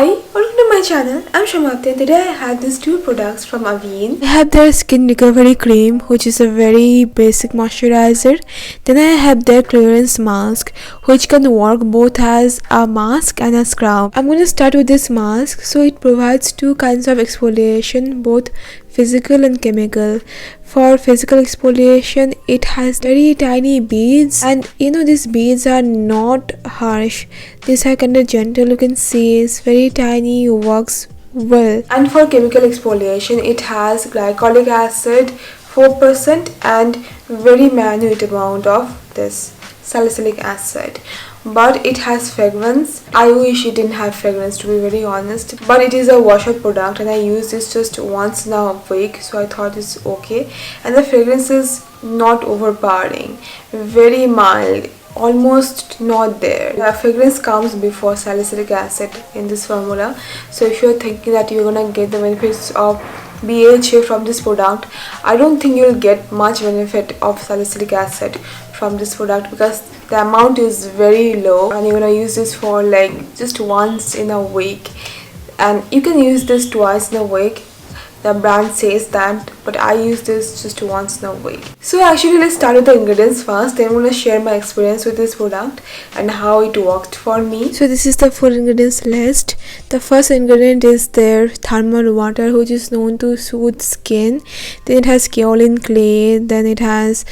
Hi, welcome to my channel. I'm Shamatya and today I have these two products from Aveen. I have their skin recovery cream, which is a very basic moisturizer. Then I have their clearance mask, which can work both as a mask and a scrub. I'm going to start with this mask. So it provides two kinds of exfoliation, both physical and chemical. For physical exfoliation, it has very tiny beads, and these beads are not harsh. These are kind of gentle. You can see it's very tiny, works well. And for chemical exfoliation, it has glycolic acid 4% and very minute amount of this salicylic acid, but it has fragrance. I wish it didn't have fragrance, to be very honest, but it is a wash up product and I use this just once in a week, so I thought it's okay. And the fragrance is not overpowering, very mild, almost not there. The fragrance comes before salicylic acid in this formula, so if you're thinking that you're gonna get the benefits of BHA from this product, I don't think you'll get much benefit of salicylic acid from this product because the amount is very low and you're gonna use this for like just once in a week, and you can use this twice in a week. The brand says that, but I use this just once in a week. So actually, let's start with the ingredients first. Then I'm going to share my experience with this product and how it worked for me. So this is the full ingredients list. The first ingredient is their thermal water, which is known to soothe skin. Then it has kaolin clay. Then it has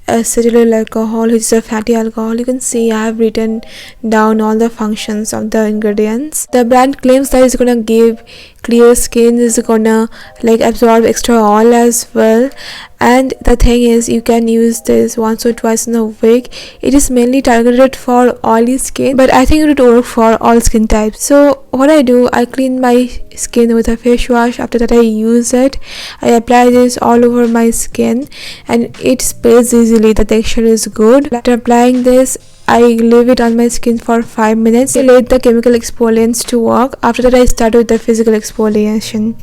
acetyl alcohol, which is a fatty alcohol. You can see I have written down all the functions of the ingredients. The brand claims that it's gonna give clear skin, is gonna like absorb extra oil as well, and the thing is you can use this once or twice in a week. It is mainly targeted for oily skin, but I think it would work for all skin types. So what I do, I clean my skin with a face wash. After that I use it, I apply this all over my skin and it sprays easily. The texture is good. After applying this, I leave it on my skin for 5 minutes. I let the chemical exfoliants to work. After that I start with the physical exfoliation.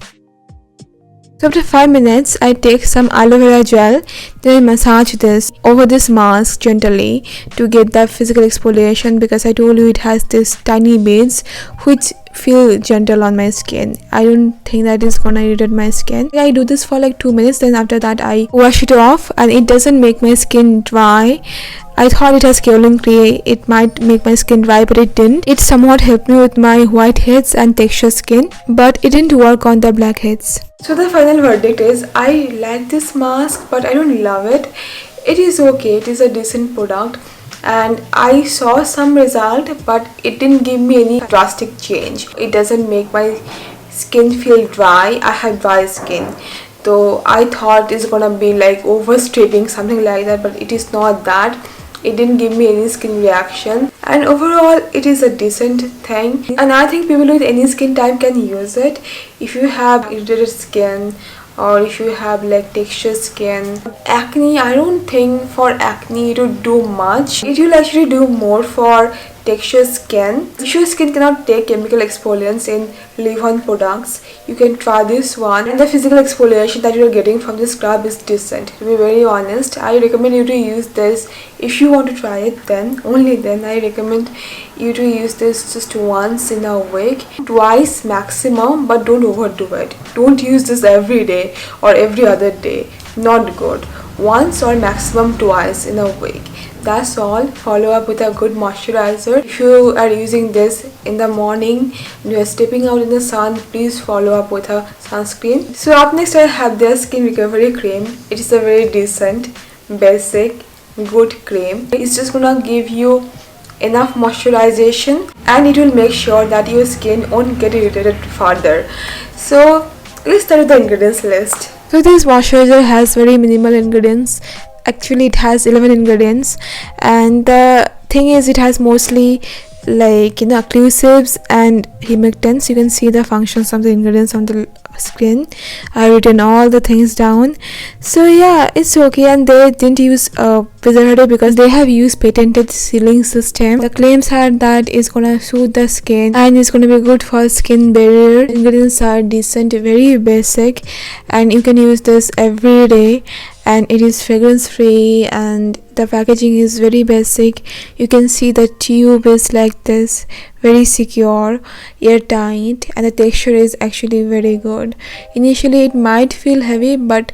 So after 5 minutes, I take some aloe vera gel, then I massage this over this mask gently to get the physical exfoliation, because I told you it has this tiny beads which feel gentle on my skin. I don't think that is gonna irritate my skin. I do this for like 2 minutes, then after that I wash it off, and it doesn't make my skin dry. I thought it has kaolin clay, it might make my skin dry, but it didn't. It somewhat helped me with my whiteheads and texture skin, but it didn't work on the blackheads. So the final verdict is, I like this mask, but I don't love it. It is okay, it is a decent product, and I saw some result, but it didn't give me any drastic change. It doesn't make my skin feel dry. I have dry skin, so I thought it's gonna be like overstripping, something like that, but it is not that. It didn't give me any skin reaction, and overall it is a decent thing, and I think people with any skin type can use it. If you have irritated skin, or if you have like texture skin, acne, I don't think for acne it would do much. It will actually do more for texture skin. Texture skin cannot take chemical exfoliants in leave-on products. You can try this one, and the physical exfoliation that you're getting from this scrub is decent. To be very honest, I recommend you to use this. If you want to try it, then only then I recommend you to use this just once in a week, twice maximum, but don't overdo it. Don't use this every day or every other day. Not good. Once or maximum twice in a week. That's all. Follow up with a good moisturizer. If you are using this in the morning and you are stepping out in the sun, please follow up with a sunscreen. So up next I have their skin recovery cream. It is a very decent, basic, good cream. It's just gonna give you enough moisturization, and it will make sure that your skin won't get irritated further. So let's start with the ingredients list. So this moisturizer has very minimal ingredients. Actually it has 11 ingredients, and the thing is it has mostly like occlusives and humectants. You can see the functions of the ingredients on the screen. I've written all the things down. So yeah, it's okay, and they didn't use preservative because they have used patented sealing system. The claims are that it's gonna soothe the skin and it's gonna be good for skin barrier. Ingredients are decent, very basic, and you can use this every day. and it is fragrance free, and the packaging is very basic. You can see the tube is like this, very secure, airtight, and the texture is actually very good. Initially it might feel heavy, but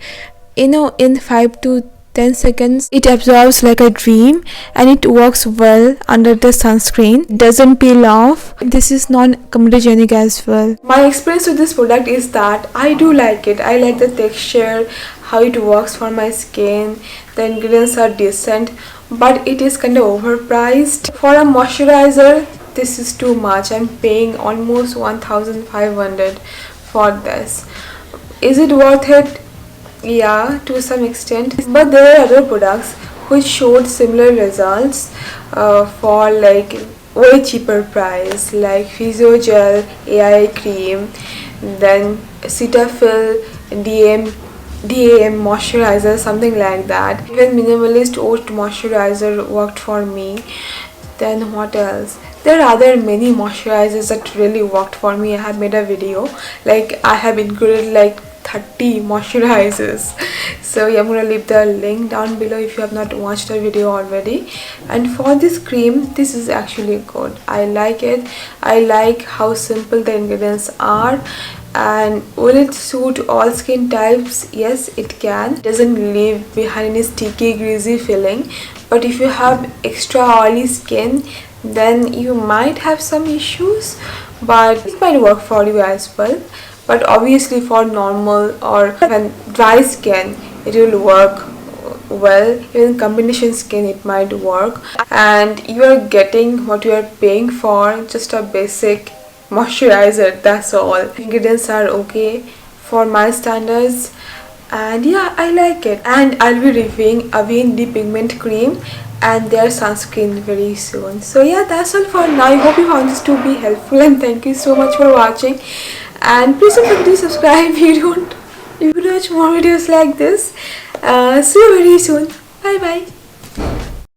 in 5 to 10 seconds it absorbs like a dream, and it works well under the sunscreen, doesn't peel off. This is non-comedogenic as well. My experience with this product is that I do like it. I like the texture, how it works for my skin, the ingredients are decent, but it is kind of overpriced. For a moisturizer, this is too much. I'm paying almost 1500 for this. Is it worth it? Yeah, to some extent, but there are other products which showed similar results for like way cheaper price, like Physiogel AI cream, then Cetaphil DAM moisturizer, something like that. Even Minimalist Oat moisturizer worked for me. Then what else? There are other many moisturizers that really worked for me. I have made a video, like I have included like 30 moisturizers. So yeah, I'm gonna leave the link down below if you have not watched the video already. And for this cream, this is actually good. I like it. I like how simple the ingredients are. And will it suit all skin types? Yes, it can. It doesn't leave behind any sticky, greasy feeling. But if you have extra oily skin, then you might have some issues, but it might work for you as well. But obviously for normal or when dry skin, it will work well. Even combination skin, it might work, and you are getting what you are paying for, just a basic moisturizer, that's all. Ingredients are okay for my standards, and yeah, I like it. And I'll be reviewing Avène Depigment Cream and their sunscreen very soon. So yeah, that's all for now. I hope you found this to be helpful, and thank you so much for watching. And please don't forget to subscribe if you don't watch more videos like this. See you very soon. Bye bye.